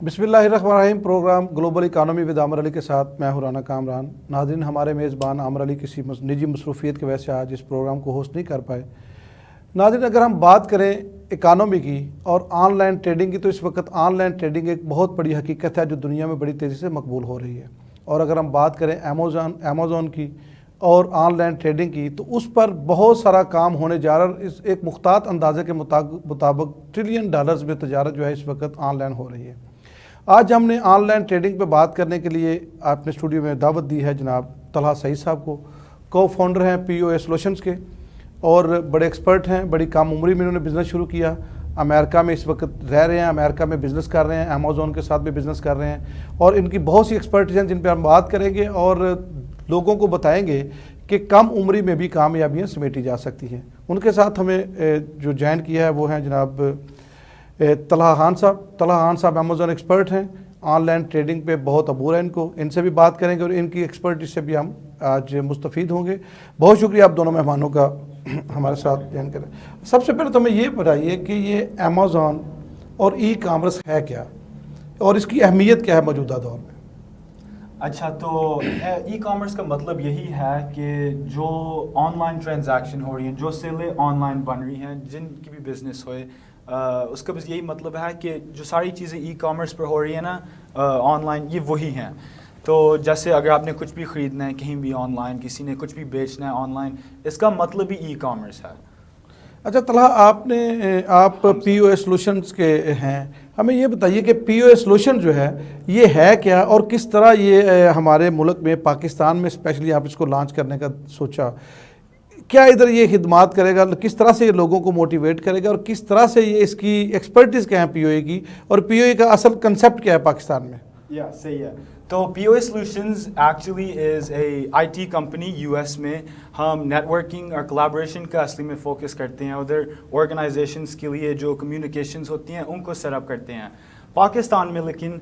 بسم اللہ الرحمن الرحیم. پروگرام گلوبل اکانومی ود عامر علی کے ساتھ میں ہوں رانا کامران. ناظرین، ہمارے میزبان عامر علی کسی نجی مصروفیت کی وجہ سے آج اس پروگرام کو ہوسٹ نہیں کر پائے. ناظرین، اگر ہم بات کریں اکانومی کی اور آن لائن ٹریڈنگ کی، تو اس وقت آن لائن ٹریڈنگ ایک بہت بڑی حقیقت ہے جو دنیا میں بڑی تیزی سے مقبول ہو رہی ہے. اور اگر ہم بات کریں امیزون کی اور آن لائن ٹریڈنگ کی، تو اس پر بہت سارا کام ہونے جا رہا ہے. اس ایک مختلف اندازے کے مطابق ٹریلین ڈالرز میں تجارت جو ہے اس وقت آن لائن ہو رہی ہے. آج ہم نے آن لائن ٹریڈنگ پہ بات کرنے کے لیے اپنے اسٹوڈیو میں دعوت دی ہے جناب طلحہ سعید صاحب کو. کو فاؤنڈر ہیں پی او اے سولوشنز کے اور بڑے ایکسپرٹ ہیں. بڑی کم عمری میں انہوں نے بزنس شروع کیا. امریکہ میں اس وقت رہ رہے ہیں، امریکہ میں بزنس کر رہے ہیں، امیزون کے ساتھ بھی بزنس کر رہے ہیں. اور ان کی بہت سی ایکسپرٹیز ہیں جن پہ ہم بات کریں گے اور لوگوں کو بتائیں گے کہ کم عمری میں بھی کامیابیاں سمیٹی جا سکتی ہیں. ان کے ساتھ ہمیں جو جوائن کیا ہے وہ ہیں جناب طلحہ خان صاحب. طلحہ خان صاحب امیزون ایکسپرٹ ہیں، آن لائن ٹریڈنگ پہ بہت عبور ہے ان کو. ان سے بھی بات کریں گے اور ان کی ایکسپرٹیز سے بھی ہم آج مستفید ہوں گے. بہت شکریہ آپ دونوں مہمانوں کا ہمارے ساتھ جوائن کریں. سب سے پہلے تو ہمیں یہ بتائیے کہ یہ امیزون اور ای کامرس ہے کیا اور اس کی اہمیت کیا ہے موجودہ دور میں؟ اچھا، تو ای کامرس کا مطلب یہی ہے کہ جو آن لائن ٹرانزیکشن ہو رہی ہیں، جو سیلیں آن لائن بن رہی ہیں، جن کی بھی بزنس ہوئے، اس کا بس یہی مطلب ہے کہ جو ساری چیزیں ای کامرس پر ہو رہی ہیں نا آن لائن، یہ وہی ہیں. تو جیسے اگر آپ نے کچھ بھی خریدنا ہے کہیں بھی آن لائن، کسی نے کچھ بھی بیچنا ہے آن لائن، اس کا مطلب ہی ای کامرس ہے. اچھا طلحہ، آپ پی او اے سولوشنز کے ہیں. ہمیں یہ بتائیے کہ پی او اے سولوشن جو ہے یہ ہے کیا اور کس طرح یہ ہمارے ملک میں پاکستان میں اسپیشلی آپ اس کو لانچ کرنے کا سوچا؟ کیا ادھر یہ خدمات کرے گا، کس طرح سے یہ لوگوں کو موٹیویٹ کرے گا اور کس طرح سے یہ اس کی ایکسپرٹیز کیا ہے پی او اے کی، اور پی او اے کا اصل کنسیپٹ کیا ہے پاکستان میں؟ صحیح ہے. تو P O A solutions actually is a I T company U S میں. ہم نیٹ ورکنگ اور کولابریشن کا اصلی میں فوکس کرتے ہیں. ادھر آرگنائزیشنس کے لیے جو کمیونیکیشنز ہوتی ہیں ان کو سیٹ اپ کرتے ہیں. پاکستان میں لیکن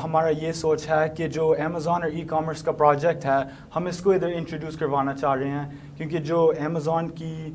ہمارا یہ سوچ ہے کہ جو امیزون اور ای کامرس کا پروجیکٹ ہے، ہم اس کو ادھر انٹروڈیوس کروانا چاہ رہے ہیں. کیونکہ جو امیزون کی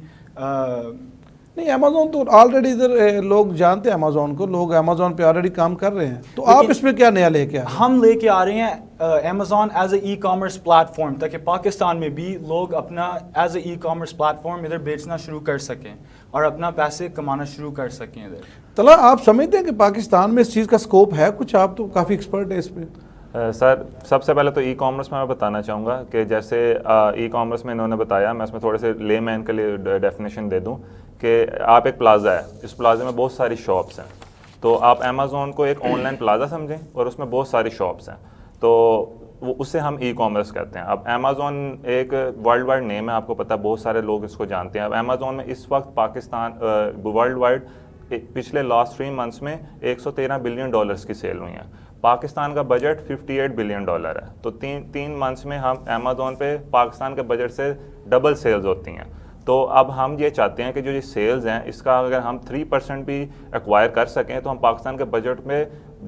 نہیں، امیزون تو آلریڈی ادھر لوگ جانتے ہیں امیزون کو، لوگ امیزون پہ آلریڈی کام کر رہے ہیں. تو آپ اس میں کیا نیا لے کے آ رہے ہیں؟ ہم لے کے آ رہے ہیں Amazon as a e commerce plate form, تاکہ پاکستان میں بھی لوگ اپنا as a e commerce plate form ادھر بیچنا شروع کر سکیں اور اپنا پیسے کمانا شروع کر سکیں ادھر. طلحہ، آپ سمجھتے ہیں کہ پاکستان میں اس چیز کا سکوپ ہے کچھ؟ آپ تو کافی ایکسپرٹ ہیں اس پہ. سر، سب سے پہلے تو ای کامرس میں بتانا چاہوں گا کہ جیسے ای کامرس میں انہوں نے بتایا، میں اس میں تھوڑے سے لے مین کے لیے ڈیفینیشن دے دوں کہ آپ ایک پلازا ہے، اس پلازے میں بہت ساری شاپس ہیں. تو آپ امیزون کو ایک آن لائن پلازا سمجھیں اور اس میں بہت ساری شاپس ہیں، تو اسے ہم ای کامرس کہتے ہیں. اب امیزون ایک ورلڈ وائڈ نیم ہے، آپ کو پتہ ہے، بہت سارے لوگ اس کو جانتے ہیں. اب امیزون میں اس وقت پاکستان ورلڈ وائڈ پچھلے لاسٹ 3 منتھس میں $113 بلین کی سیل ہوئی ہیں. پاکستان کا بجٹ $58 بلین ہے. تو تین منتھس میں ہم امیزون پہ پاکستان کے بجٹ سے ڈبل سیلز ہوتی ہیں. تو اب ہم یہ چاہتے ہیں کہ جو یہ سیلز ہیں اس کا اگر ہم 3% بھی ایکوائر کر سکیں تو ہم پاکستان کے بجٹ میں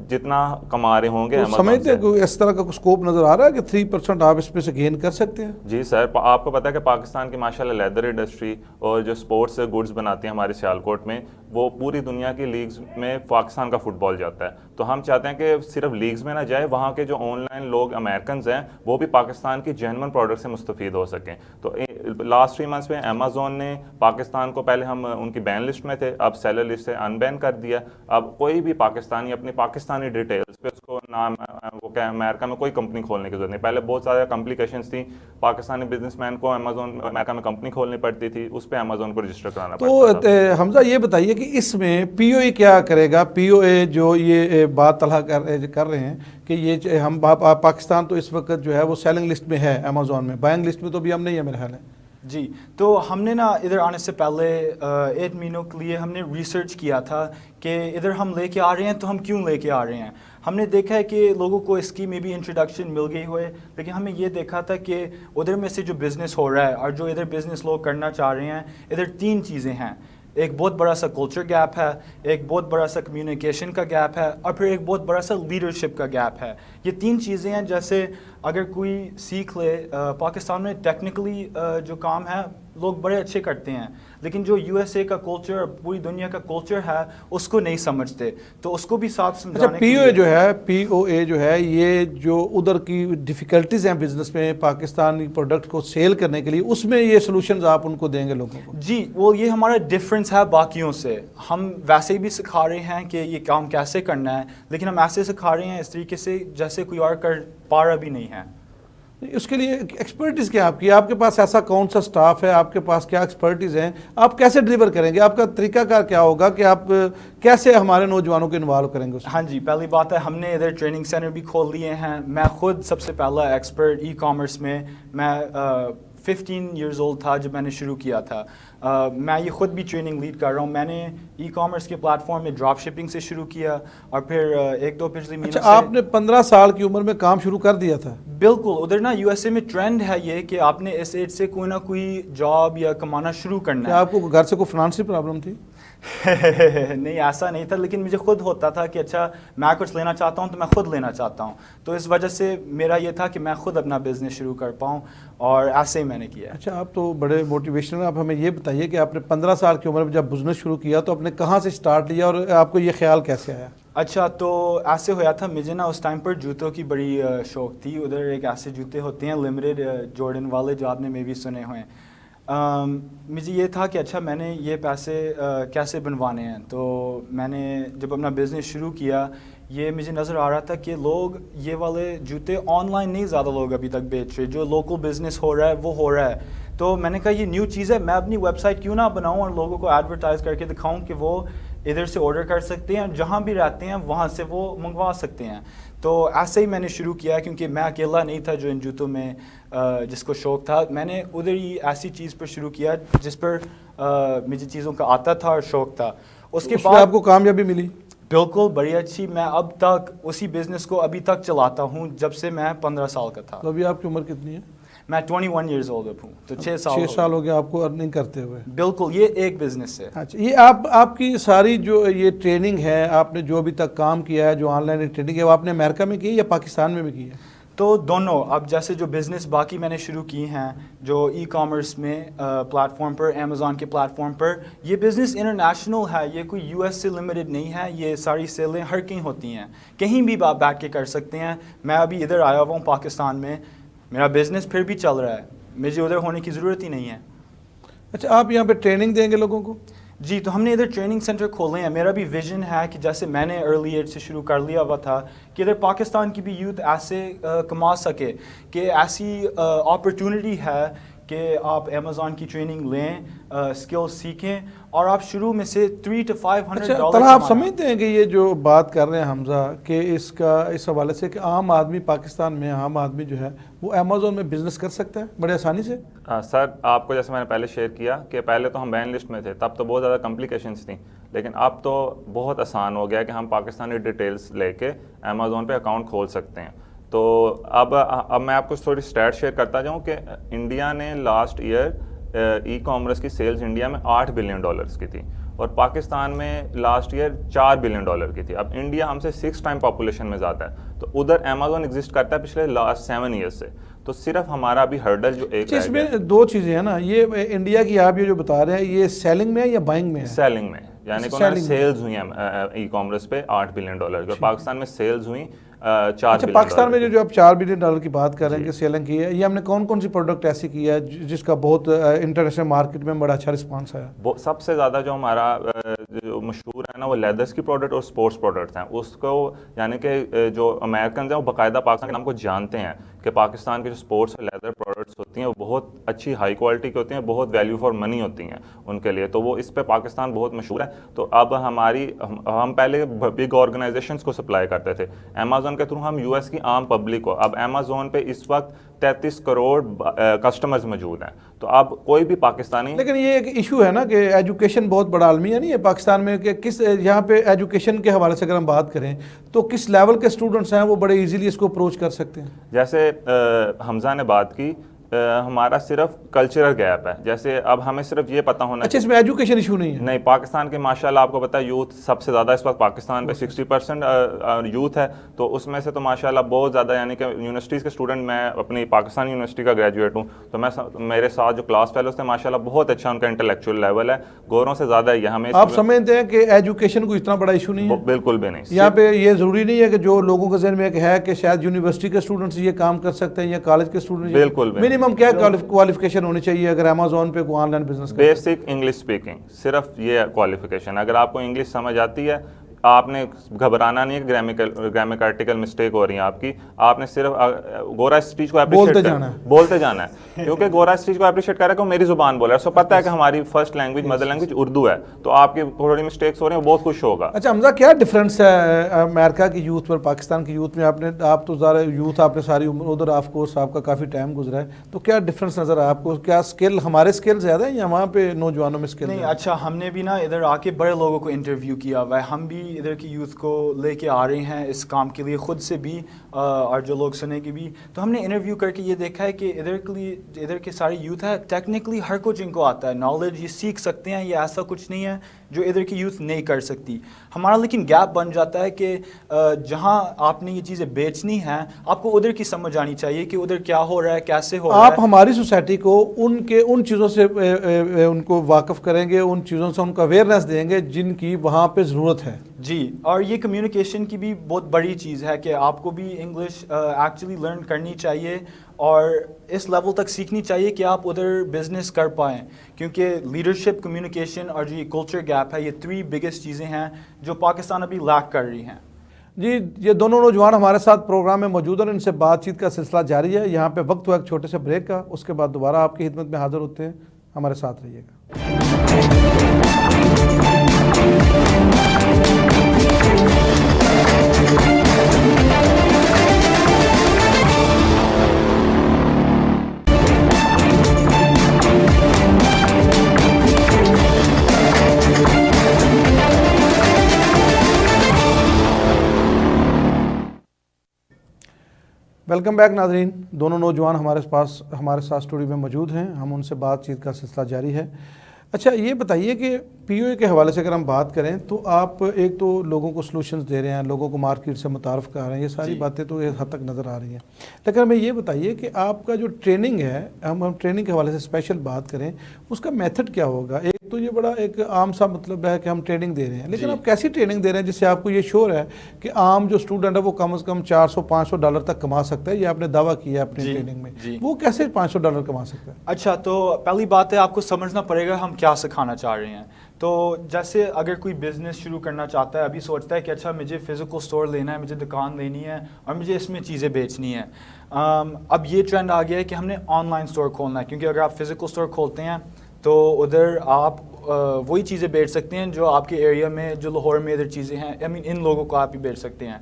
جتنا کما رہے ہوں گے. سمجھتے ہیں کہ اس طرح کا کچھ اسکوپ نظر آ رہا ہے کہ 3% آپ اس میں سے گین کر سکتے ہیں؟ جی سر، آپ کو پتہ ہے کہ پاکستان کی ماشاءاللہ لیدر انڈسٹری اور جو سپورٹس گڈز بناتی ہیں ہمارے سیالکوٹ میں، وہ پوری دنیا کی لیگز میں پاکستان کا فٹ بال جاتا ہے. تو ہم چاہتے ہیں کہ صرف لیگز میں نہ جائے، وہاں کے جو آن لائن لوگ امریکنز ہیں وہ بھی پاکستان کی جینون پروڈکٹ سے مستفید ہو سکیں. تو لاسٹ 3 منتھس میں امیزون نے پاکستان کو، پہلے ہم ان کی بین لسٹ میں تھے، اب سیلر لسٹ سے ان بین کر دیا. اب کوئی بھی پاکستانی اپنی پاکستانی ڈیٹیلز پہ اس کو نام وہ کہ امریکہ میں کوئی کمپنی کھولنے کی ضرورت نہیں. پہلے بہت زیادہ کمپلیکیشنز تھیں، پاکستانی بزنس مین کو امریکہ میں کمپنی کھولنی پڑتی تھی، اس پہ امیزون کو رجسٹر کرانا پڑتا تھا. تو حمزہ یہ بتائیے کہ اس میں پی او اے کیا کرے گا؟ پی او اے جو یہ بات طلحہ کر رہے ہیں کہ یہ ہم پاکستان تو اس وقت جو ہے وہ سیلنگ لسٹ میں ہے امیزون میں، بائنگ لسٹ میں تو بھی ہم نہیں ہے میرے خیال ہے. جی، تو ہم نے نا ادھر آنے سے پہلے 8 مہینوں کے لیے ہم نے ریسرچ کیا تھا کہ ادھر ہم لے کے آ رہے ہیں تو ہم کیوں لے کے آ رہے ہیں. ہم نے دیکھا ہے کہ لوگوں کو اس کی میں بھی انٹروڈکشن مل گئی ہوئے، لیکن ہمیں یہ دیکھا تھا کہ ادھر میں سے جو بزنس ہو رہا ہے اور جو ادھر بزنس لوگ کرنا چاہ رہے ہیں، ادھر 3 چیزیں ہیں. ایک بہت بڑا سا کلچر گیپ ہے، ایک بہت بڑا سا کمیونیکیشن کا گیپ ہے، اور پھر ایک بہت بڑا سا لیڈرشپ کا گیپ ہے. یہ 3 چیزیں ہیں. جیسے اگر کوئی سیکھ لے، پاکستان میں ٹیکنیکلی جو کام ہے لوگ بڑے اچھے کرتے ہیں, لیکن جو USA کا کلچر, پوری دنیا کا کلچر ہے, اس کو نہیں سمجھتے. تو اس کو بھی ساتھ اچھا, سمجھانے کے لیے پی او اے جو ہے یہ جو ادھر کی ڈیفیکلٹیز ہیں بزنس میں پاکستانی پروڈکٹ کو سیل کرنے کے لیے, اس میں یہ سولوشنز آپ ان کو دیں گے لوگوں کو؟ جی, وہ یہ ہمارا ڈفرینس ہے باقیوں سے. ہم ویسے بھی سکھا رہے ہیں کہ یہ کام کیسے کرنا ہے, لیکن ہم ایسے سکھا رہے ہیں اس طریقے سے جیسے کوئی اور کر پا رہا بھی نہیں ہے. اس کے لیے ایکسپرٹیز کیا آپ کی, آپ کے پاس ایسا کون سا سٹاف ہے, آپ کے پاس کیا ایکسپرٹیز ہیں, آپ کیسے ڈلیور کریں گے, آپ کا طریقہ کار کیا ہوگا کہ آپ کیسے ہمارے نوجوانوں کو انوالو کریں گے اس میں؟ ہاں جی, پہلی بات ہے ہم نے ادھر ٹریننگ سینٹر بھی کھول دیے ہیں. میں خود سب سے پہلا ایکسپرٹ ای کامرس میں, میں 15 ایئرز اولڈ تھا جب میں نے شروع کیا تھا. میں یہ خود بھی ٹریننگ لیڈ کر رہا ہوں. میں نے ای کامرس کے پلیٹ فارم میں ڈراپ شپنگ سے شروع کیا, اور پھر ایک دو پچھلی مہینوں سے. اچھا, آپ نے 15 سال کی عمر میں کام شروع کر دیا تھا؟ بالکل. ادھر نا USA میں ٹرینڈ ہے یہ کہ آپ نے اس ایج سے کوئی نہ کوئی جاب یا کمانا شروع کرنا کیا ہے. آپ کو گھر سے کوئی فنانشل پرابلم تھی؟ نہیں, ایسا نہیں تھا, لیکن مجھے خود ہوتا تھا کہ اچھا میں کچھ لینا چاہتا ہوں تو میں خود لینا چاہتا ہوں. تو اس وجہ سے میرا یہ تھا کہ میں خود اپنا بزنس شروع کر پاؤں, اور ایسے ہی میں نے کیا. اچھا, آپ تو بڑے موٹیویشنل ہیں. آپ ہمیں یہ بتائیے کہ آپ نے 15 سال کی عمر میں جب بزنس شروع کیا تو آپ نے کہاں سے سٹارٹ لیا اور آپ کو یہ خیال کیسے آیا؟ اچھا, تو ایسے ہوا تھا, مجھے نا اس ٹائم پر جوتوں کی بڑی شوق تھی. ادھر ایک ایسے جوتے ہوتے ہیں لمیٹڈ جارڈن والے, جو آپ نے میں بھی سنے ہوئے ہیں. مجھے یہ تھا کہ اچھا میں نے یہ پیسے کیسے بنوانے ہیں. تو میں نے جب اپنا بزنس شروع کیا, یہ مجھے نظر آ رہا تھا کہ لوگ یہ والے جوتے آن لائن نہیں زیادہ لوگ ابھی تک بیچ رہے, جو لوکل بزنس ہو رہا ہے وہ ہو رہا ہے. تو میں نے کہا یہ نیو چیز ہے, میں اپنی ویب سائٹ کیوں نہ بناؤں اور لوگوں کو ایڈورٹائز کر کے دکھاؤں کہ وہ ادھر سے آرڈر کر سکتے ہیں, جہاں بھی رہتے ہیں وہاں سے وہ منگوا سکتے ہیں. تو ایسے ہی میں نے شروع کیا, کیونکہ میں اکیلا نہیں تھا جو ان جوتوں میں جس کو شوق تھا. میں نے ادھر ہی ایسی چیز پر شروع کیا جس پر مجھے چیزوں کا آتا تھا اور شوق تھا. اس کے بعد آپ کو کامیابی ملی؟ بالکل بڑی اچھی. میں اب تک اسی بزنس کو ابھی تک چلاتا ہوں جب سے میں 15 سال کا تھا. تو ابھی آپ کی عمر کتنی ہے؟ میں 21 ایئرز اولڈ ہوں. تو 6 سال ہو گیا آپ کو ارننگ کرتے ہوئے؟ بالکل, یہ ایک بزنس ہے. اچھا, یہ آپ کی ساری جو یہ ٹریننگ ہے, آپ نے جو ابھی تک کام کیا ہے, جو آن لائن ٹریننگ ہے, وہ آپ نے امریکہ میں کی ہے یا پاکستان میں بھی کی ہے؟ تو دونوں. اب جیسے جو بزنس باقی میں نے شروع کی ہیں جو ای کامرس میں پلیٹ فارم پر, امیزون کے پلیٹ فارم پر, یہ بزنس انٹرنیشنل ہے. یہ کوئی US سے لمیٹڈ نہیں ہے. یہ ساری سیلیں ہر کہیں ہوتی ہیں, کہیں بھی آپ بیٹھ کے کر سکتے ہیں. میں ابھی ادھر آیا ہوا ہوں پاکستان میں, میرا بزنس پھر بھی چل رہا ہے, مجھے ادھر ہونے کی ضرورت ہی نہیں ہے. اچھا, آپ یہاں پہ ٹریننگ دیں گے لوگوں کو؟ جی, تو ہم نے ادھر ٹریننگ سینٹر کھولے ہیں. میرا بھی ویژن ہے کہ جیسے میں نے ارلی ایج سے شروع کر لیا ہوا تھا کہ ادھر پاکستان کی بھی یوتھ ایسے کما سکے, کہ ایسی اپرچونٹی ہے کہ آپ امیزون کی ٹریننگ لیں, اسکل سیکھیں, اور آپ شروع میں سے $300 to $500. طرح آپ سمجھتے ہیں کہ یہ جو بات کر رہے ہیں حمزہ, کہ اس حوالے سے کہ عام آدمی پاکستان میں, عام آدمی جو ہے وہ امیزون میں بزنس کر سکتا ہے بڑے آسانی سے؟ سر, آپ کو جیسے میں نے پہلے شیئر کیا کہ پہلے تو ہم بین لسٹ میں تھے, تب تو بہت زیادہ کمپلیکیشنس تھیں, لیکن اب تو بہت آسان ہو گیا کہ ہم پاکستانی ڈیٹیلز لے کے امیزون پہ اکاؤنٹ کھول سکتے ہیں. تو اب میں آپ کو تھوڑی اسٹیٹ شیئر کرتا جاؤں کہ انڈیا نے لاسٹ ایئر ای کامرس کی سیلز انڈیا میں $8 بلین کی تھی, اور پاکستان میں لاسٹ ایئر $4 بلین کی تھی. اب انڈیا ہم سے 6 ٹائم پاپولیشن میں زیادہ ہے, تو ادھر امیزون ایگزسٹ کرتا ہے پچھلے لاسٹ 7 ایئرس سے. تو صرف ہمارا ابھی ہرڈل جو ایک اس میں 2 چیزیں ہیں نا, یہ انڈیا کی آپ یہ جو بتا رہے ہیں, یہ سیلنگ میں ہے یا بائنگ میں ہے؟ سیلنگ میں, یعنی کہ انہوں نے سیلز ہوئی ہیں ای کامرس پہ $8 بلین کی, پاکستان میں سیلز ہوئی $4 بلین. پاکستان میں جو آپ $4 بلین کی بات کر رہے ہیں کہ سیلنگ کی ہے, یہ ہم نے کون سی پروڈکٹ ایسی کی ہے جس کا بہت انٹرنیشنل مارکیٹ میں بڑا اچھا رسپانس آیا؟ سب سے زیادہ جو ہمارا جو مشہور ہے نا, وہ لیدرس کی پروڈکٹ اور اسپورٹس پروڈکٹس ہیں. اس کو یعنی کہ جو امریکنز ہیں وہ باقاعدہ پاکستان کے نام کو جانتے ہیں کہ پاکستان کے جو اسپورٹس اور لیدر پروڈکٹس ہوتی ہیں وہ بہت اچھی ہائی کوالٹی کی ہوتی ہیں, بہت ویلیو فار منی ہوتی ہیں ان کے لیے. تو وہ اس پہ پاکستان بہت مشہور ہے. تو اب ہم پہلے بگ آرگنائزیشنس کو سپلائی کرتے تھے امیزون کے تھرو, ہم US کی عام پبلک کو. اب امیزون پہ اس وقت 33 کروڑ کسٹمرز موجود ہیں. تو اب کوئی بھی پاکستانی, لیکن یہ ایک ایشو ہے نا کہ ایجوکیشن بہت بڑا عالمیہ نہیں ہے پاکستان میں, کہ کس یہاں پہ ایجوکیشن کے حوالے سے اگر ہم بات کریں تو کس لیول کے اسٹوڈنٹس ہیں وہ بڑے ایزیلی اس کو اپروچ کر سکتے ہیں؟ جیسے حمزہ نے بات کی ہمارا صرف کلچرل گیپ ہے. جیسے اب ہمیں صرف یہ پتہ ہونا اچھا اس میں ایجوکیشن ایشو نہیں ہے؟ نہیں, پاکستان کے ماشاء اللہ آپ کو پتہ ہے یوتھ سب سے زیادہ اس وقت پاکستان پہ 60% یوتھ ہے, تو اس میں سے تو ماشاء اللہ بہت زیادہ, یعنی کہ یونیورسٹیز کے اسٹوڈنٹ, میں اپنی پاکستان یونیورسٹی کا گریجویٹ ہوں, تو میں میرے ساتھ جو کلاس فیلوز تھے ماشاء اللہ بہت اچھا ان کا انٹلیکچوئل لیول ہے, گوروں سے زیادہ ہی ہے. ہمیں آپ سمجھتے ہیں کہ ایجوکیشن کو اتنا بڑا ایشو نہیں ہے؟ بالکل بھی نہیں. یہاں پہ یہ ضروری نہیں ہے کہ جو لوگوں کے ذہن میں ایک ہے کہ شاید یونیورسٹی کے اسٹوڈنٹس یہ کام کر سکتے ہیں یا کالج کے اسٹوڈنٹس, بالکل منیمم کیا کوالیفیکیشن ہونی چاہیے اگر امیزون پہ کوئی آن لائن بزنس کرے؟ بیسک انگلش اسپیکنگ, صرف یہ کوالیفیکیشن. اگر آپ کو انگلش سمجھ آتی ہے, آپ نے گھبرانا نہیں ہے, گرامیکلٹیکل مسٹیک ہو رہی ہیں آپ کی, آپ نے صرف گورا اس چیز کو بولتے جانا ہے کیونکہ گورا اس چیز کو اپریشیٹ کر رہا ہے کہ میری زبان بول رہا ہے, اس کو پتہ ہے کہ ہماری first language mother language Urdu ہے, تو آپ کی تھوڑی مسٹیکس ہو رہی ہیں, وہ بہت خوش ہوگا. اچھا حمزہ, کیا ڈفرینس ہے امریکہ کی یوتھ پر پاکستان کی یوتھ میں؟ آپ تو زیادہ یوتھ, آپ نے ساری عمر ادھر, آف کورس آپ کا کافی ٹائم گزرا ہے, تو کیا ڈفرینس نظر ہے آپ کو؟ کیا اسکل, ہمارے اسکل زیادہ ہیں یا وہاں پہ نوجوانوں میں اسکل؟ نہیں, اچھا ہم نے بھی نا ادھر آ کے بڑے لوگوں کو انٹرویو کیا ہوا ہے, ہم بھی ادھر کی یوتھ کو لے کے آ رہے ہیں اس کام کے لیے, خود سے بھی اور جو لوگ سنے کے بھی. تو ہم نے انٹرویو کر کے یہ دیکھا ہے کہ ادھر کے سارے یوتھ ہے, ٹیکنیکلی ہر کچھ ان کو آتا ہے, نالج یہ سیکھ سکتے ہیں, یہ ایسا کچھ نہیں ہے جو ادھر کی یوتھ نہیں کر سکتی. ہمارا لیکن گیپ بن جاتا ہے کہ جہاں آپ نے یہ چیزیں بیچنی ہیں, آپ کو ادھر کی سمجھ آنی چاہیے کہ ادھر کیا ہو رہا ہے, کیسے ہو رہا ہے. آپ ہماری سوسائٹی کو ان چیزوں سے ان کو واقف کریں گے, ان چیزوں سے ان کو اویئرنیس دیں گے جن کی وہاں پہ ضرورت ہے. جی, اور یہ کمیونیکیشن کی بھی بہت بڑی چیز ہے کہ آپ کو بھی انگلش ایکچولی لرن کرنی چاہیے اور اس لیول تک سیکھنی چاہیے کہ آپ ادھر بزنس کر پائیں, کیونکہ لیڈرشپ, کمیونیکیشن اور جو یہ کلچر گیپ ہے, یہ 3 بگیسٹ چیزیں ہیں جو پاکستان ابھی لیک کر رہی ہیں. جی, یہ دونوں نوجوان ہمارے ساتھ پروگرام میں موجود ہیں, ان سے بات چیت کا سلسلہ جاری ہے. یہاں پہ وقت ہوا ایک چھوٹے سے بریک کا, اس کے بعد دوبارہ آپ کی خدمت میں حاضر ہوتے ہیں, ہمارے ساتھ رہیے گا. ویلکم بیک ناظرین. دونوں نوجوان ہمارے ساتھ اسٹوڈیو میں موجود ہیں, ہم ان سے بات چیت کا سلسلہ جاری ہے. اچھا یہ بتائیے کہ پی او اے کے حوالے سے اگر ہم بات کریں تو آپ ایک تو لوگوں کو سلوشنز دے رہے ہیں, لوگوں کو مارکیٹ سے متعارف کر رہے ہیں, یہ ساری باتیں تو ایک حد تک نظر آ رہی ہیں, لیکن ہمیں یہ بتائیے کہ آپ کا جو ٹریننگ ہے, ہم ٹریننگ کے حوالے سے اسپیشل بات کریں, اس کا میتھڈ کیا ہوگا؟ ایک تو یہ بڑا ایک عام سا مطلب ہے کہ ہم ٹریننگ دے رہے ہیں, لیکن آپ کیسی ٹریننگ دے رہے ہیں جس سے آپ کو یہ شور ہے کہ عام جو اسٹوڈنٹ ہے وہ کم از کم $400-500 تک کما سکتا ہے, یہ آپ نے دعویٰ کیا ہے اپنی ٹریننگ میں, وہ کیسے $500 کما سکتا ہے؟ اچھا, تو پہلی بات ہے آپ کو سمجھنا پڑے گا ہم کیا سکھانا چاہ رہے ہیں. تو جیسے اگر کوئی بزنس شروع کرنا چاہتا ہے, ابھی سوچتا ہے کہ اچھا مجھے فزیکل اسٹور لینا ہے, مجھے دکان لینی ہے اور مجھے اس میں چیزیں بیچنی ہیں. اب یہ ٹرینڈ آ گیا ہے کہ ہم نے آن لائن اسٹور کھولنا ہے, کیونکہ اگر آپ فزیکل اسٹور کھولتے ہیں تو ادھر آپ وہی چیزیں بیچ سکتے ہیں جو آپ کے ایریا میں, جو لاہور میں ادھر چیزیں ہیں, ان لوگوں کو آپ ہی بیچ سکتے ہیں.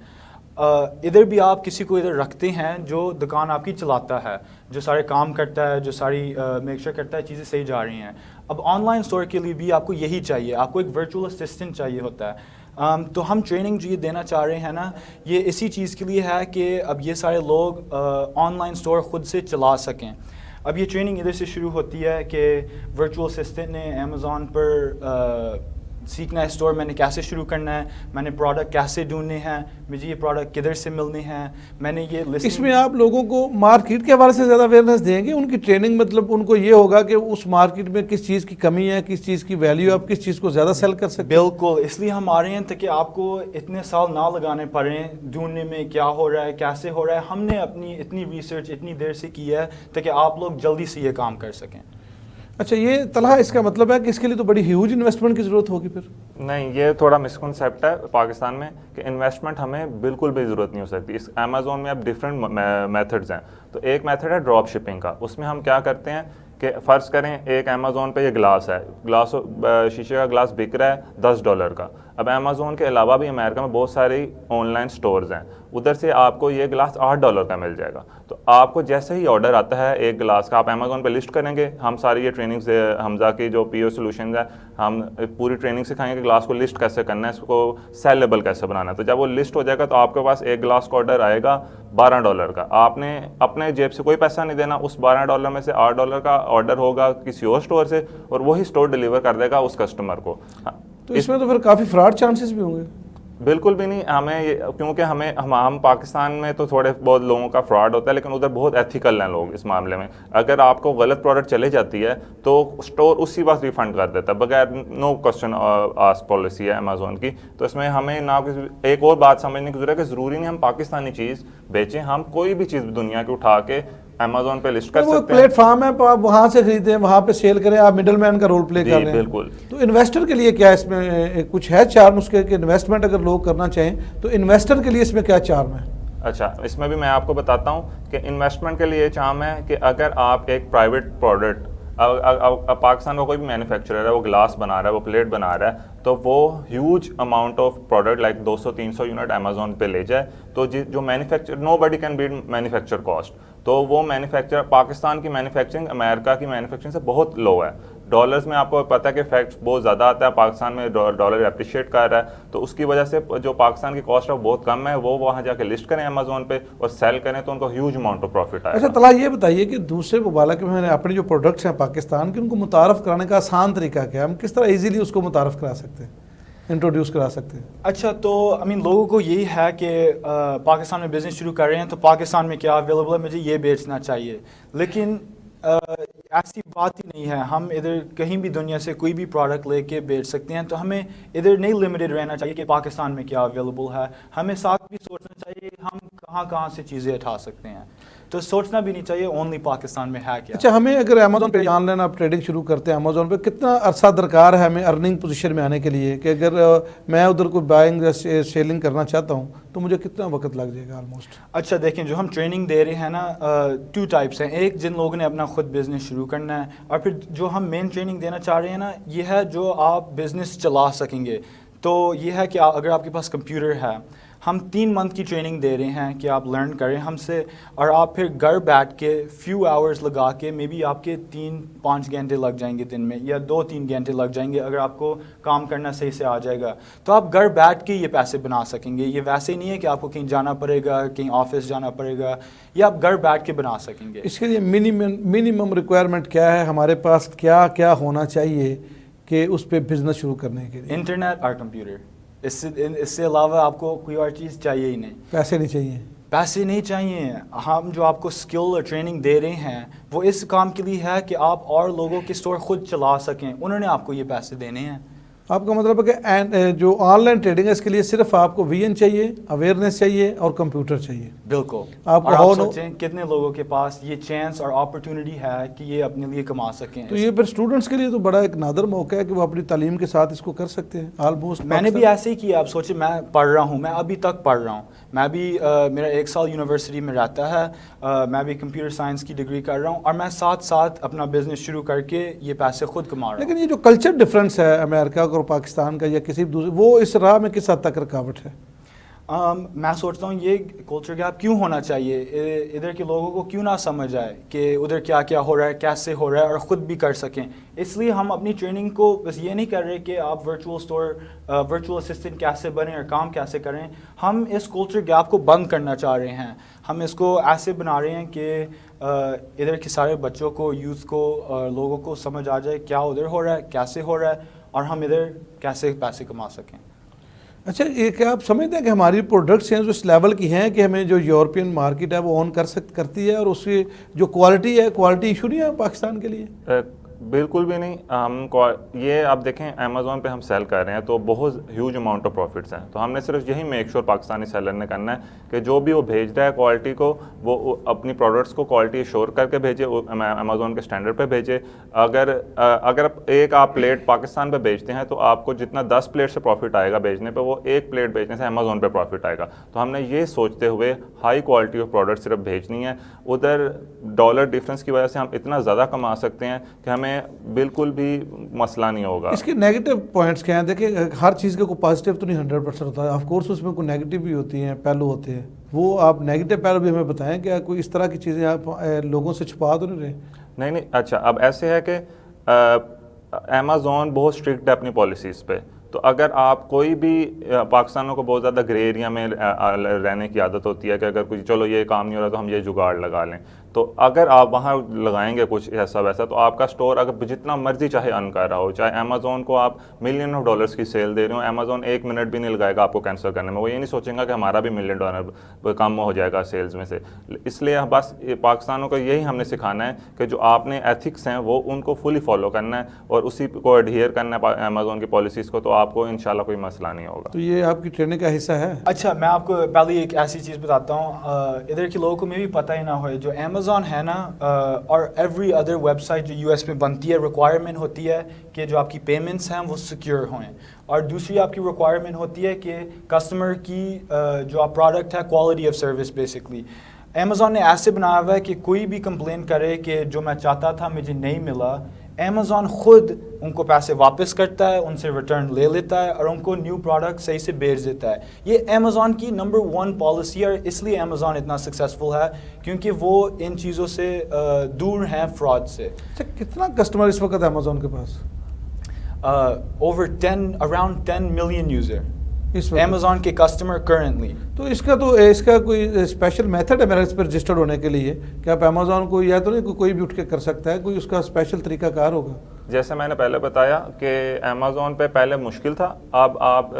ادھر بھی آپ کسی کو ادھر رکھتے ہیں جو دکان آپ کی چلاتا ہے, جو سارے کام کرتا ہے, جو ساری میک شور کرتا ہے چیزیں صحیح جا رہی ہیں. اب آن لائن اسٹور کے لیے بھی آپ کو یہی چاہیے, آپ کو ایک ورچوئل اسسٹنٹ چاہیے ہوتا ہے. تو ہم ٹریننگ جو یہ دینا چاہ رہے ہیں نا, یہ اسی چیز کے لیے ہے کہ اب یہ سارے لوگ آن لائن اسٹور خود سے چلا سکیں. اب یہ ٹریننگ ادھر سے شروع ہوتی ہے کہ ورچوئل اسسٹنٹ نے امیزون پر سیکھنا ہے اسٹور میں نے کیسے شروع کرنا ہے, میں نے پروڈکٹ کیسے ڈھونڈنے ہیں, مجھے یہ پروڈکٹ کدھر سے ملنے ہیں, میں نے یہ لسٹ. اس میں آپ لوگوں کو مارکیٹ کے حوالے سے زیادہ اویئرنیس دیں گے, ان کی ٹریننگ مطلب ان کو یہ ہوگا کہ اس مارکیٹ میں کس چیز کی کمی ہے, کس چیز کی ویلیو, آپ کس چیز کو زیادہ سیل کر سکتے ہیں. بالکل, اس لیے ہم آ رہے ہیں تاکہ آپ کو اتنے سال نہ لگانے پڑیں ڈھونڈنے میں کیا ہو رہا ہے, کیسے ہو رہا ہے. ہم نے اپنی اتنی ریسرچ اتنی دیر سے کی ہے تاکہ آپ لوگ جلدی سے یہ کام کر سکیں. اچھا, یہ طلحہ اس کا مطلب ہے کہ اس کے لیے تو بڑی ہیوج انویسٹمنٹ کی ضرورت ہوگی پھر؟ نہیں, یہ تھوڑا مسکنسیپٹ ہے پاکستان میں کہ انویسٹمنٹ ہمیں بالکل بھی ضرورت نہیں ہو سکتی. اس امیزون میں اب ڈفرینٹ میتھڈز ہیں. تو ایک میتھڈ ہے ڈراپ شپنگ کا. اس میں ہم کیا کرتے ہیں کہ فرض کریں ایک امیزون پہ یہ گلاس ہے, شیشے کا گلاس بک رہا ہے $10 کا. اب امیزون کے علاوہ بھی امریکہ میں بہت ساری آن لائن سٹورز ہیں, ادھر سے آپ کو یہ گلاس $8 کا مل جائے گا. تو آپ کو جیسے ہی آرڈر آتا ہے ایک گلاس کا, آپ امیزون پہ لسٹ کریں گے. ہم ساری یہ ٹریننگز حمزہ کی جو پی او سولوشنز ہیں, ہم پوری ٹریننگ سکھائیں گے کہ گلاس کو لسٹ کیسے کرنا ہے, اس کو سیلیبل کیسے بنانا ہے. تو جب وہ لسٹ ہو جائے گا تو آپ کے پاس ایک گلاس کا آرڈر آئے گا $12 کا. آپ نے اپنے جیب سے کوئی پیسہ نہیں دینا, اس $12 میں سے $8 کا آرڈر ہوگا کسی اور اسٹور سے, اور وہی اسٹور ڈیلیور کر دے گا اس کسٹمر کو. تو اس میں تو پھر کافی فراڈ چانسز بھی ہوں گے. بالکل بھی نہیں, کیونکہ ہم پاکستان میں تو تھوڑے بہت لوگوں کا فراڈ ہوتا ہے, لیکن ادھر بہت ایتھیکل ہیں لوگ اس معاملے میں. اگر آپ کو غلط پروڈکٹ چلے جاتی ہے تو اسٹور اسی وقت ریفنڈ کر دیتا ہے بغیر نو کوسچن آسک پالیسی ہے امیزون کی. تو اس میں ہمیں نہ ایک اور بات سمجھنے کی ضرورت ہے کہ ضروری نہیں ہم پاکستانی چیز بیچیں, ہم کوئی بھی چیز دنیا کی اٹھا کے امیزون پہ لسٹ کر سکتے ہیں. پلیٹ فارم ہے, آپ وہاں سے خریدیں, وہاں پہ سیل کریں, آپ مڈل مین کا رول پلے کر رہے ہیں. بالکل. تو انویسٹر کے لیے کیا اس میں کچھ ہے چارم, اس کے کہ انویسٹمنٹ اگر لوگ کرنا چاہیں تو انویسٹر کے لیے اس میں کیا چارم ہے؟ اچھا, اس میں بھی میں آپ کو بتاتا ہوں کہ انویسٹمنٹ کے لیے یہ چارم ہے کہ اگر آپ ایک پرائیویٹ پروڈکٹ, پاکستان کا کوئی بھی مینوفیکچرر ہے, وہ گلاس بنا رہا ہے, وہ پلیٹ بنا رہا ہے, تو وہ huge amount of product like 200-300 unit Amazon پہ لے جائے, تو جو manufacture, nobody can beat manufacture cost. تو وہ مینوفیکچر, پاکستان کی مینوفیکچرنگ امریکہ کی مینوفیکچرنگ سے بہت لو ہے. ڈالرز میں آپ کو پتہ ہے کہ فیکٹس بہت زیادہ آتا ہے, پاکستان میں ڈالر اپریشیٹ کر رہا ہے, تو اس کی وجہ سے جو پاکستان کی کاسٹ ہے وہ بہت کم ہے. وہ وہاں جا کے لسٹ کریں امیزون پہ اور سیل کریں تو ان کو ہیوج اماؤنٹ آف پروفٹ آئے گا. اچھا طلحہ, یہ بتائیے کہ دوسرے ممالک میں اپنے جو پروڈکٹس ہیں پاکستان کے, ان کو متعارف کرانے کا آسان طریقہ کیا ہے؟ ہم کس طرح ایزیلی اس کو متعارف کرا سکتے ہیں, انٹروڈیوس کرا سکتے ہیں؟ اچھا, تو لوگوں کو یہی ہے کہ پاکستان میں بزنس شروع کر رہے ہیں تو پاکستان میں کیا اویلیبل ہے, مجھے یہ بیچنا چاہیے. لیکن ایسی بات ہی نہیں ہے. ہم ادھر کہیں بھی دنیا سے کوئی بھی پروڈکٹ لے کے بیچ سکتے ہیں. تو ہمیں ادھر نہیں لمیٹڈ رہنا چاہیے کہ پاکستان میں کیا اویلیبل ہے. ہمیں ساتھ بھی سوچنا چاہیے ہم کہاں سے چیزیں اٹھا سکتے ہیں. تو سوچنا بھی نہیں چاہیے اونلی پاکستان میں ہے کیا. اچھا, ہمیں اگر امیزون پہ آن لائن آپ ٹریڈنگ شروع کرتے ہیں امیزون پہ, کتنا عرصہ درکار ہے ہمیں ارننگ پوزیشن میں آنے کے لیے, کہ اگر میں ادھر کوئی بائنگ یا سیلنگ کرنا چاہتا ہوں تو مجھے کتنا وقت لگ جائے گا آلموسٹ؟ اچھا دیکھیں, جو ہم ٹریننگ دے رہے ہیں نا, 2 ٹائپس ہیں. ایک جن لوگوں نے اپنا خود بزنس شروع کرنا ہے, اور پھر جو ہم مین ٹریننگ دینا چاہ رہے ہیں نا, یہ ہے جو آپ بزنس چلا سکیں گے. تو یہ ہے کہ اگر آپ کے پاس کمپیوٹر ہے, ہم 3 منتھ کی ٹریننگ دے رہے ہیں کہ آپ لرن کریں ہم سے, اور آپ پھر گھر بیٹھ کے فیو آورز لگا کے, مے بی آپ کے 3-5 گھنٹے لگ جائیں گے دن میں, یا 2-3 گھنٹے لگ جائیں گے اگر آپ کو کام کرنا صحیح سے آ جائے گا. تو آپ گھر بیٹھ کے یہ پیسے بنا سکیں گے. یہ ویسے نہیں ہے کہ آپ کو کہیں جانا پڑے گا, کہیں آفس جانا پڑے گا, یہ آپ گھر بیٹھ کے بنا سکیں گے. اس کے لیے منیمم ریکوائرمنٹ کیا ہے ہمارے پاس, کیا ہونا چاہیے کہ اس پہ بزنس شروع کرنے کے لیے؟ انٹرنیٹ اور کمپیوٹر. اس سے علاوہ آپ کو کوئی اور چیز چاہیے ہی نہیں. پیسے نہیں چاہیے؟ پیسے نہیں چاہیے. ہم جو آپ کو اسکل اور ٹریننگ دے رہے ہیں وہ اس کام کے لیے ہے کہ آپ اور لوگوں کے اسٹور خود چلا سکیں. انہوں نے آپ کو یہ پیسے دینے ہیں. آپ کا مطلب ہے کہ جو آن لائن ٹریڈنگ ہے اس کے لیے صرف آپ کو وی این چاہیے, اویئرنیس چاہیے اور کمپیوٹر چاہیے. بالکل. آپ سوچیں کتنے لوگوں کے پاس یہ چانس اور اپرچونٹی ہے کہ یہ اپنے لیے کما سکیں. تو یہ پھر اسٹوڈنٹس کے لیے تو بڑا ایک نادر موقع ہے کہ وہ اپنی تعلیم کے ساتھ اس کو کر سکتے ہیں. آلموسٹ میں نے بھی ایسے ہی کیا. آپ سوچیں, میں پڑھ رہا ہوں, میں ابھی تک پڑھ رہا ہوں, میں بھی میرا 1 سال یونیورسٹی میں رہتا ہے, میں بھی کمپیوٹر سائنس کی ڈگری کر رہا ہوں, اور میں ساتھ اپنا بزنس شروع کر کے یہ پیسے خود کما رہا ہوں. لیکن یہ جو کلچر ڈفرینس ہے امریکہ اور پاکستان کا یا کسی دوسرے, وہ اس راہ میں کس حد تک رکاوٹ ہے؟ میں سوچتا ہوں یہ کلچر گیپ کیوں ہونا چاہیے. ادھر کے لوگوں کو کیوں نہ سمجھ آئے کہ ادھر کیا ہو رہا ہے, کیسے ہو رہا ہے, اور خود بھی کر سکیں. اس لیے ہم اپنی ٹریننگ کو بس یہ نہیں کر رہے کہ آپ ورچوئل اسسٹنٹ کیسے بنیں اور کام کیسے کریں. ہم اس کلچر گیپ کو بند کرنا چاہ رہے ہیں. ہم اس کو ایسے بنا رہے ہیں کہ ادھر کے سارے بچوں کو, یوتھ کو, لوگوں کو سمجھ آ جائے کیا ادھر ہو رہا ہے, کیسے ہو رہا ہے, اور ہم ادھر کیسے پیسے کما سکیں. اچھا, یہ کیا آپ سمجھتے ہیں کہ ہماری پروڈکٹس ہیں جو اس لیول کی ہیں کہ ہمیں جو یورپین مارکیٹ ہے وہ اون کرتی ہے, اور اس کی جو کوالٹی ہے, کوالٹی ایشو نہیں ہے پاکستان کے لیے؟ بالکل بھی نہیں. ہم یہ آپ دیکھیں امیزون پہ ہم سیل کر رہے ہیں تو بہت ہیوج اماؤنٹ آف پروفٹس ہیں. تو ہم نے صرف یہی میک شور پاکستانی سیلر نے کرنا ہے کہ جو بھی وہ بھیج رہا ہے کوالٹی کو, وہ اپنی پروڈکٹس کو کوالٹی ایشور کر کے بھیجے, امیزون کے اسٹینڈرڈ پہ بھیجے. اگر آپ پلیٹ پاکستان پہ بیچتے ہیں تو آپ کو جتنا 10 پلیٹ سے پروفٹ آئے گا بیچنے پہ, وہ 1 پلیٹ بیچنے سے امیزون پہ پروفٹ آئے گا. تو ہم نے یہ سوچتے ہوئے ہائی کوالٹی آف پروڈکٹ صرف بھیجنی ہے. ادھر ڈالر ڈفرینس کی وجہ سے ہم اتنا زیادہ کما سکتے ہیں کہ ہمیں بالکل بھی مسئلہ نہیں ہوگا. اس کے نیگیٹو پوائنٹس کیا ہیں؟ دیکھیں, ہر چیز کا کوئی پازیٹیو تو نہیں 100% ہوتا ہے. آف کورس اس میں کوئی نیگیٹو بھی ہوتی ہیں, پہلو ہوتے ہیں. وہ آپ نیگیٹو پہلو بھی ہمیں بتائیں. کیا کوئی اس طرح کی چیزیں آپ لوگوں سے چھپا تو نہیں رہے؟ نہیں. اچھا اب ایسے ہے کہ امیزون بہت اسٹرکٹ ہے اپنی پالیسیز پہ. تو اگر آپ کوئی بھی پاکستانوں کو بہت زیادہ گرے ایریا میں رہنے کی عادت ہوتی ہے کہ اگر کچھ چلو یہ کام نہیں ہو رہا تو ہم یہ جگاڑ لگا لیں. تو اگر آپ وہاں لگائیں گے کچھ ایسا ویسا تو آپ کا اسٹور اگر جتنا مرضی چاہے ارن کر رہا ہو, چاہے امیزون کو آپ ملین آف ڈالرس کی سیل دے رہے ہو, امیزون 1 منٹ بھی نہیں لگائے گا آپ کو کینسل کرنے میں. وہ یہ نہیں سوچیں گا کہ ہمارا بھی $1 ملین کم ہو جائے گا سیلز میں سے. اس لیے بس پاکستانوں کو یہی ہم نے سکھانا ہے کہ جو آپ نے ایتھکس ہیں وہ ان کو فلی فالو کرنا ہے اور اسی کو ایڈہیئر کرنا ہے امیزون کی پالیسیز کو, تو آپ کو انشاءاللہ کوئی مسئلہ نہیں ہوگا. تو یہ آپ کی ٹریننگ کا حصہ ہے؟ اچھا میں آپ کو پہلے ایک ایسی چیز بتاتا ہوں, ادھر کے لوگوں کو میں بھی پتہ ہی نہ ہوئے. جو امیزون ہے نا اور ایوری ادر ویب سائٹ جو US میں بنتی ہے, ریکوائرمنٹ ہوتی ہے کہ جو آپ کی پیمنٹس ہیں وہ سیکیور ہوئیں. اور دوسری آپ کی ریکوائرمنٹ ہوتی ہے کہ کسٹمر کی جو آپ پروڈکٹ ہے quality of service. Basically Amazon نے ایسے بنایا ہوا ہے کہ کوئی بھی کمپلین کرے کہ جو میں چاہتا تھا مجھے نہیں ملا, امیزون خود ان کو پیسے واپس کرتا ہے, ان سے ریٹرن لے لیتا ہے اور ان کو نیو پروڈکٹ صحیح سے بیچ دیتا ہے. یہ امیزون کی نمبر 1 پالیسی ہے, اور اس لیے امیزون اتنا سکسیزفل ہے کیونکہ وہ ان چیزوں سے دور ہیں, فراڈ سے. اچھا کتنا کسٹمر اس وقت امیزون کے پاس؟ اراؤنڈ 10 ملین یوزر اس وقت امیزون کے کسٹمر کرنٹلی. تو اس کا کوئی اسپیشل میتھڈ ہے میرا اس پر رجسٹرڈ ہونے کے لیے کہ آپ امیزون کو یا تو نہیں کوئی بھی اٹھ کے کر سکتا ہے, کوئی اس کا اسپیشل طریقہ کار ہوگا؟ جیسے میں نے پہلے بتایا کہ امیزون پہ پہلے مشکل تھا, اب آپ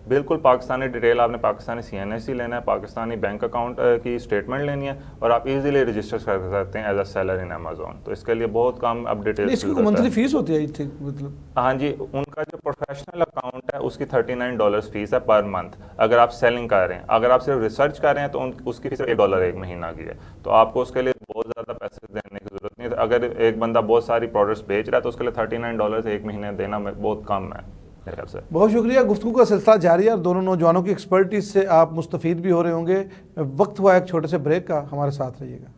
بالکل پاکستانی ڈیٹیل آپ نے پاکستانی CNSE لینا ہے, پاکستانی بینک اکاؤنٹ کی اسٹیٹمنٹ لینی ہے, اور آپ ایزیلی رجسٹر کر سکتے ہیں as a seller in Amazon. تو اس کے لیے بہت کم اب ڈیٹیل. اس کی منتھلی فیس ہوتی ہے مطلب؟ ہاں جی, ان کا جو پروفیشنل اکاؤنٹ ہے اس کی $39 فیس ہے پر منتھ اگر آپ سیلنگ کر رہے ہیں. اگر آپ صرف ریسرچ کر رہے ہیں تو اس کی فیس $1 ایک مہینہ کی ہے. تو آپ کو اس کے لیے بہت زیادہ پیسے دینے کی ضرورت نہیں ہے. اگر ایک بندہ بہت ساری پروڈکٹس بیچ رہا ہے تو اس کے لیے $39 ایک مہینے دینا بہت کم ہے. بہت شکریہ. گفتگو کا سلسلہ جاری ہے اور دونوں نوجوانوں کی ایکسپرٹیز سے آپ مستفید بھی ہو رہے ہوں گے. وقت ہوا ایک چھوٹے سے بریک کا, ہمارے ساتھ رہیے گا.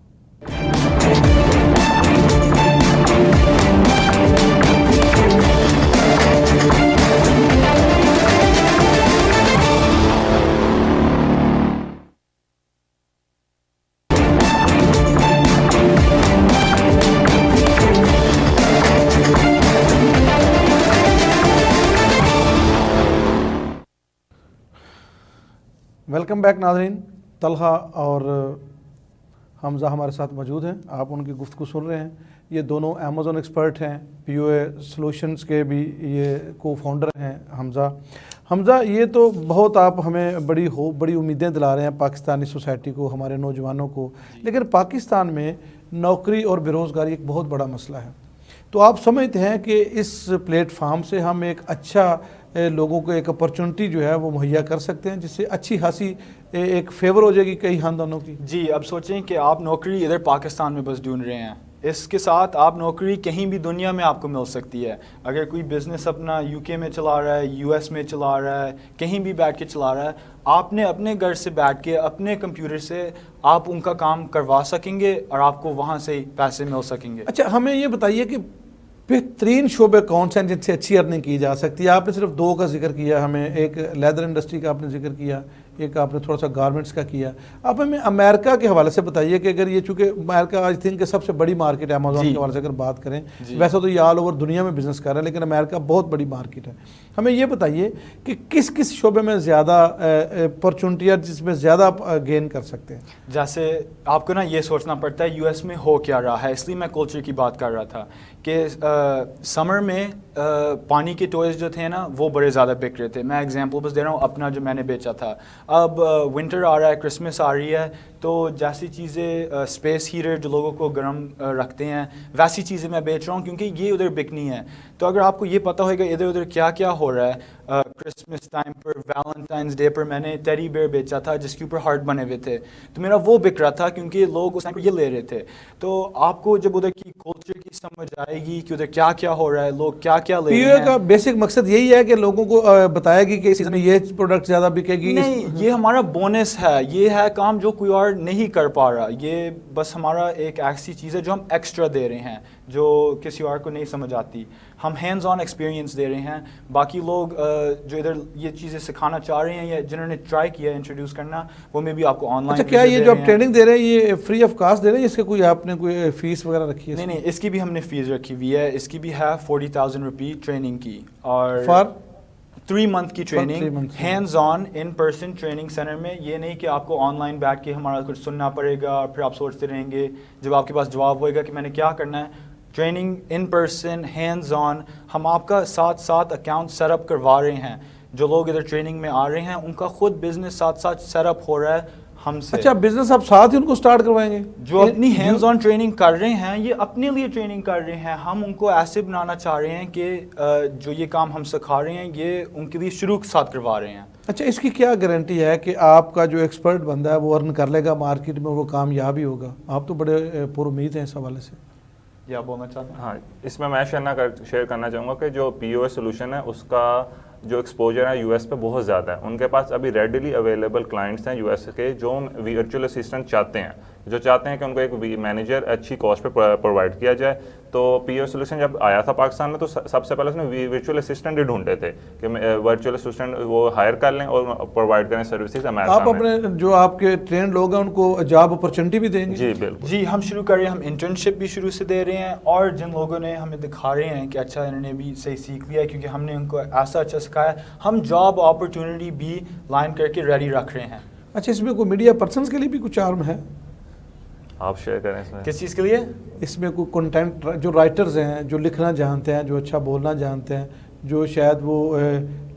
ویلکم بیک ناظرین. طلحہ اور حمزہ ہمارے ساتھ موجود ہیں, آپ ان کی گفتگو سن رہے ہیں. یہ دونوں امیزون ایکسپرٹ ہیں, POA سلوشنز کے بھی یہ کو فاؤنڈر ہیں حمزہ. یہ تو بہت آپ ہمیں بڑی امیدیں دلا رہے ہیں پاکستانی سوسائٹی کو, ہمارے نوجوانوں کو, لیکن پاکستان میں نوکری اور بے روزگاری ایک بہت بڑا مسئلہ ہے. تو آپ سمجھتے ہیں کہ اس پلیٹ فارم سے ہم ایک اچھا لوگوں کو ایک اپرچونٹی جو ہے وہ مہیا کر سکتے ہیں جس سے اچھی خاصی ایک فیور ہو جائے گی کئی خاندانوں کی؟ جی اب سوچیں کہ آپ نوکری ادھر پاکستان میں بس ڈھونڈ رہے ہیں, اس کے ساتھ آپ نوکری کہیں بھی دنیا میں آپ کو مل سکتی ہے. اگر کوئی بزنس اپنا UK میں چلا رہا ہے, US میں چلا رہا ہے, کہیں بھی بیٹھ کے چلا رہا ہے, آپ نے اپنے گھر سے بیٹھ کے اپنے کمپیوٹر سے آپ ان کا کام کروا سکیں گے اور آپ کو وہاں سے پیسے مل سکیں گے. اچھا ہمیں یہ بتائیے کہ بہترین شعبے کون سے ہیں جن سے اچھی ارننگ کی جا سکتی ہے؟ آپ نے صرف 2 کا ذکر کیا ہمیں, ایک لیدر انڈسٹری کا آپ نے ذکر کیا, ایک آپ نے تھوڑا سا گارمنٹس کا کیا. آپ ہمیں امریکہ کے حوالے سے بتائیے کہ اگر یہ چونکہ امریکہ آئی تھنک کہ سب سے بڑی مارکیٹ ہے امیزون کے حوالے سے اگر بات کریں, ویسے تو یہ آل اوور دنیا میں بزنس کر رہا ہے لیکن امریکہ بہت بڑی مارکیٹ ہے. ہمیں یہ بتائیے کہ کس شعبے میں زیادہ اپرچونٹیاں جس میں زیادہ گین کر سکتے ہیں؟ جیسے آپ کو نا یہ سوچنا پڑتا ہے US میں ہو کیا رہا ہے, اس لیے میں کلچر کی بات کر رہا تھا کہ سمر میں پانی کے ٹوائز جو تھے نا وہ بڑے زیادہ بک رہے تھے. میں ایگزامپل بس دے رہا ہوں اپنا جو میں نے بیچا تھا. اب ونٹر آ رہا ہے, کرسمس آ رہی ہے, تو جیسی چیزیں اسپیس ہیٹر جو لوگوں کو گرم رکھتے ہیں ویسی چیزیں میں بیچ رہا ہوں کیونکہ یہ ادھر بکنی ہے. تو اگر آپ کو یہ پتہ ہوئے گا ادھر ادھر کیا کیا ہو رہا ہے, کرسمس ٹائم پر ویلنٹائنس ڈے پر میں نے ٹیڈی بیئر بیچا تھا جس کے اوپر ہارٹ بنے ہوئے تھے, تو میرا وہ بک رہا تھا کیونکہ لوگ اس ٹائم پر یہ لے رہے تھے. تو آپ کو جب ادھر کی کلچر کی سمجھ آئے گی کہ ادھر کیا کیا ہو رہا ہے, لوگ کیا کیا لے رہے ہیں. POA کا بیسک مقصد یہی ہے کہ لوگوں کو بتایا گی کہ اس میں یہ پروڈکٹ زیادہ بکے گی. نہیں, یہ ہمارا بونس ہے, یہ ہے کام جو کوئی اور نہیں کر پا رہا. یہ بس ہمارا ایک ایسی چیز ہے جو ہم ایکسٹرا دے رہے ہیں جو کسی اور کو نہیں سمجھ آتی. ہم ہینڈز آن ایکسپیرینس دے رہے ہیں. باقی لوگ جو ادھر یہ چیزیں سکھانا چاہ رہے ہیں یا جنہوں نے ٹرائی کیا ہے انٹروڈیوس کرنا, وہ میں بھی آپ کو آن لائن. اچھا, کیا یہ جو آپ ٹریننگ دے رہے ہیں یہ فری آف کاسٹ دے رہے ہیں, اس کے کوئی آپ نے کوئی فیس وغیرہ رکھی ہے؟ نہیں, اس کی بھی ہم نے فیس رکھی ہوئی ہے. اس کی بھی ہے 40,000 روپی ٹریننگ کی, اور فار 3 منتھ کی training, hands on in person training centre میں. یہ نہیں کہ آپ کو آن لائن بیٹھ کے ہمارا کچھ سننا پڑے گا, پھر آپ سوچتے رہیں گے جب آپ کے پاس جواب ہوئے گا کہ میں نے کیا کرنا ہے. Training in person, hands on. ہم آپ کا ساتھ اکاؤنٹ سیٹ اپ کروا رہے ہیں. جو لوگ ادھر ٹریننگ میں آ رہے ہیں ان کا خود بزنس ساتھ سیٹ اپ ہو رہا ہے ہم سے. اچھا, بزنس آپ ساتھ ہی ان کو سٹارٹ کروائیں گے؟ جو اپنی ہینڈز آن ٹریننگ کر رہے ہیں یہ اپنے لیے ٹریننگ کر رہے ہیں. ہم ان کو ایسے بنانا چاہ رہے ہیں کہ جو یہ کام ہم سکھا رہے ہیں یہ ان کے لیے شروع کے ساتھ کروا رہے ہیں. اچھا, اس کی کیا گارنٹی ہے کہ آپ کا جو ایکسپرٹ بندہ ہے وہ ارن کر لے گا مارکیٹ میں, وہ کامیاب ہی ہوگا؟ آپ تو بڑے پر امید ہیں اس حوالے سے. یہ آپ بولنا چاہتے ہیں؟ ہاں, اس میں شیئر کرنا چاہوں گا کہ جو پی او ایس سولوشن ہے اس کا جو ایکسپوجر ہے یو ایس پہ بہت زیادہ ہے. ان کے پاس ابھی ریڈیلی اویلیبل کلائنٹس ہیں یو ایس کے جو ورچوئل اسسٹنٹ چاہتے ہیں, جو چاہتے ہیں کہ ان کو ایک مینیجر اچھی کاسٹ پہ پرووائڈ کیا جائے. تو پی او سولوشن جب آیا تھا پاکستان میں تو سب سے پہلے اس نے ورچوئل اسسٹنٹ ہی ڈھونڈے تھے کہ ورچوئل اسسٹنٹ وہ ہائر کر لیں اور پرووائڈ کریں سروسز. آپ اپنے جو آپ کے ٹرینڈ لوگ ہیں ان کو جاب اپرچونٹی بھی دیں گے؟ جی بالکل. جی, ہم شروع کر رہے ہیں. ہم انٹرنشپ بھی شروع سے دے رہے ہیں, اور جن لوگوں نے ہمیں دکھا رہے ہیں کہ اچھا انہوں نے بھی صحیح سیکھ لیا کیونکہ ہم نے ان کو ایسا اچھا سکھایا, ہم جاب اپرچونٹی بھی لائن کر کے ریڈی رکھ رہے ہیں. اچھا, اس میں کوئی میڈیا پرسنس کے لیے بھی کچھ چارم ہے؟ آپ شیئر کریں اس میں. کس چیز کے لیے؟ اس میں کوئی کنٹینٹ, جو رائٹرز ہیں جو لکھنا جانتے ہیں, جو اچھا بولنا جانتے ہیں, جو شاید وہ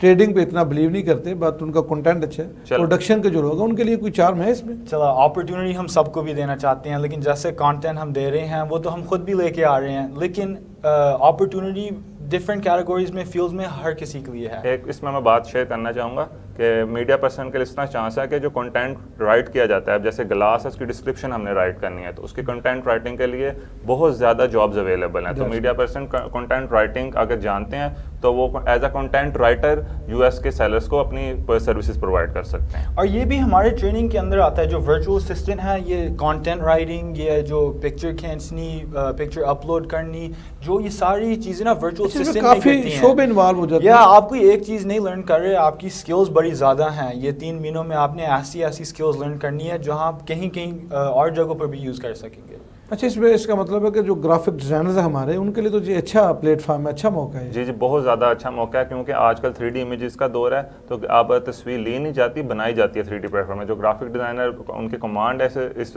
ٹریڈنگ پہ اتنا بلیو نہیں کرتے بٹ ان کا کنٹینٹ اچھا ہے, پروڈکشن کے جو لوگ ہیں ان کے لیے کوئی چارم ہے اس میں؟ چلو, اپرچونٹی ہم سب کو بھی دینا چاہتے ہیں, لیکن جیسے کانٹینٹ ہم دے رہے ہیں وہ تو ہم خود بھی لے کے آ رہے ہیں, لیکن اپرچونٹی ڈفرینٹ کیٹیگوریز میں, فیلڈز میں ہر کسی کے لیے ہے. ایک اس میں بات شیئر کرنا چاہوں گا کہ میڈیا پرسن کے لیے اتنا چانس ہے کہ جو کنٹینٹ رائٹ کیا جاتا ہے, اب جیسے گلاس ہے اس کی ڈسکرپشن ہم نے رائٹ کرنی ہے تو اس کی کنٹینٹ رائٹنگ کے لیے بہت زیادہ جابز اویلیبل ہیں. تو میڈیا پرسن کنٹینٹ رائٹنگ اگر جانتے ہیں تو وہ as a content writer U S کے سیلرس کو اپنی سروسز پرووائڈ کر سکتے ہیں. اور یہ بھی ہمارے ٹریننگ کے اندر آتا ہے. جو ورچوئل اسسٹنٹ ہے, یہ کانٹینٹ رائٹنگ, یہ جو پکچر کھینچنی, پکچر اپلوڈ کرنی, جو یہ ساری چیزیں نا ورچوئل اسسٹنٹ کافی شعبے انوالو ہو جاتے ہیں. یا آپ کوئی ایک چیز نہیں لرن کر رہے, آپ کی سکلز بڑی زیادہ ہیں. یہ 3 مہینوں میں آپ نے ایسی سکلز لرن کرنی ہے جو آپ کہیں اور جگہوں پر بھی یوز کر سکیں گے. اچھا, اس میں اس کا مطلب ہے کہ جو گرافک ڈیزائنرز ہیں ہمارے, ان کے لیے تو یہ اچھا پلیٹ فارم ہے, اچھا موقع ہے. جی بہت زیادہ اچھا موقع ہے کیونکہ آج کل 3D امیجز کا دور ہے, تو اب تصویر لی نہیں جاتی, بنائی جاتی ہے 3D پلیٹ فارم میں. جو گرافک ڈیزائنر ان کی کمانڈ ہے اس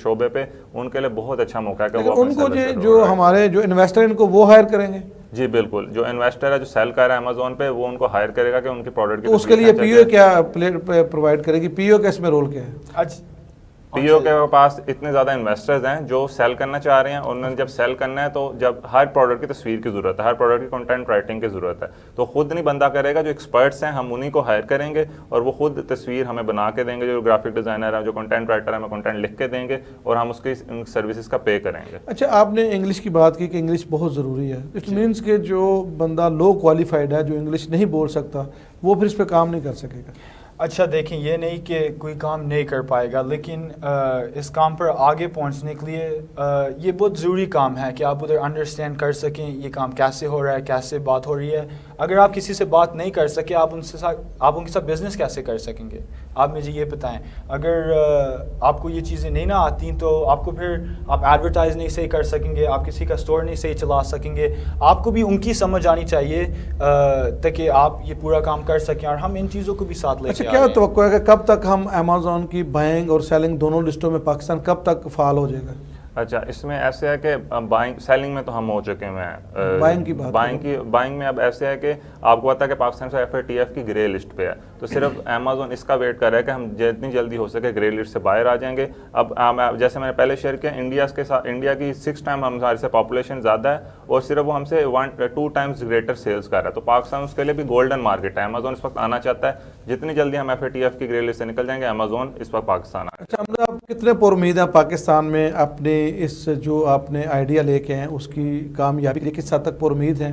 شعبے پہ, ان کے لیے بہت اچھا موقع ہے کہ وہ ان کو جو ہمارے جو انویسٹر ان کو وہ ہائر کریں گے. جی بالکل, جو انویسٹر ہے جو سیل کر رہا ہے امیزون پہ, وہ ان کو ہائر کرے گا کہ ان کی پروڈکٹ کی. اس کے لیے پی او کیا پرووائڈ کرے گی؟ پی او کا اس میں رول کیا ہے؟ پی او کے پاس اتنے زیادہ انویسٹرز ہیں جو سیل کرنا چاہ رہے ہیں, اور انہوں نے جب سیل کرنا ہے تو جب ہر پروڈکٹ کی تصویر کی ضرورت ہے, ہر پروڈکٹ کی کنٹینٹ رائٹنگ کی ضرورت ہے, تو خود نہیں بندہ کرے گا. جو ایکسپرٹس ہیں ہم انہیں کو ہائر کریں گے اور وہ خود تصویر ہمیں بنا کے دیں گے. جو گرافک ڈیزائنر ہے, جو کنٹینٹ رائٹر ہے, ہمیں کنٹینٹ لکھ کے دیں گے اور ہم اس کی سروسز کا پے کریں گے. اچھا, آپ نے انگلش کی بات کی کہ انگلش بہت ضروری ہے. اٹ مینس کہ جو بندہ لو کوالیفائڈ ہے, جو انگلش نہیں بول سکتا, وہ پھر اس پہ کام نہیں کر سکے گا. اچھا دیکھیں, یہ نہیں کہ کوئی کام نہیں کر پائے گا, لیکن اس کام پر آگے پہنچنے کے لیے یہ بہت ضروری کام ہے کہ آپ ادھر انڈرسٹینڈ کر سکیں یہ کام کیسے ہو رہا ہے, کیسے بات ہو رہی ہے. اگر آپ کسی سے بات نہیں کر سکے, آپ ان کے ساتھ بزنس کیسے کر سکیں گے؟ آپ مجھے یہ بتائیں. اگر آپ کو یہ چیزیں نہیں نہ آتی تو آپ کو پھر آپ ایڈورٹائز نہیں صحیح کر سکیں گے, آپ کسی کا اسٹور نہیں صحیح چلا سکیں گے. آپ کو بھی ان کی سمجھ آنی چاہیے تاکہ آپ یہ پورا کام کر سکیں, اور ہم ان چیزوں کو بھی ساتھ لے کے. کیا توقع ہے کہ کب تک ہم امیزون کی بائنگ اور سیلنگ دونوں لسٹوں میں پاکستان کب تک فعال ہو جائے گا؟ اچھا, اس میں ایسے ہے کہ بائنگ سیلنگ میں تو ہم ہو چکے ہیں. بائنگ میں اب ایسے ہے کہ آپ کو پتا ہے کہ پاکستان سے FATF کی گرے لسٹ پہ ہے, تو صرف امیزون اس کا ویٹ کر رہا ہے کہ ہم جتنی جلدی ہو سکے گرے لسٹ سے باہر آ جائیں گے. اب جیسے میں نے پہلے شیئر کیا, انڈیا کی 6 ٹائم ہمارے سے پاپولیشن زیادہ ہے, اور صرف وہ ہم سے 2 ٹائمز گریٹر سیلز کر رہا ہے. تو پاکستان اس کے لیے بھی گولڈن مارکیٹ ہے. امیزون اس وقت آنا چاہتا ہے, جتنی جلدی ہم FATF کی گرے لسٹ سے نکل جائیں گے, امیزون اس وقت پاکستان آ. اچھا, آپ کتنے پر امید ہیں پاکستان میں اپنے اس جو آپ نے آئیڈیا لے کے ہیں اس کی کامیابی کے لیے, کس حد تک پر امید ہیں,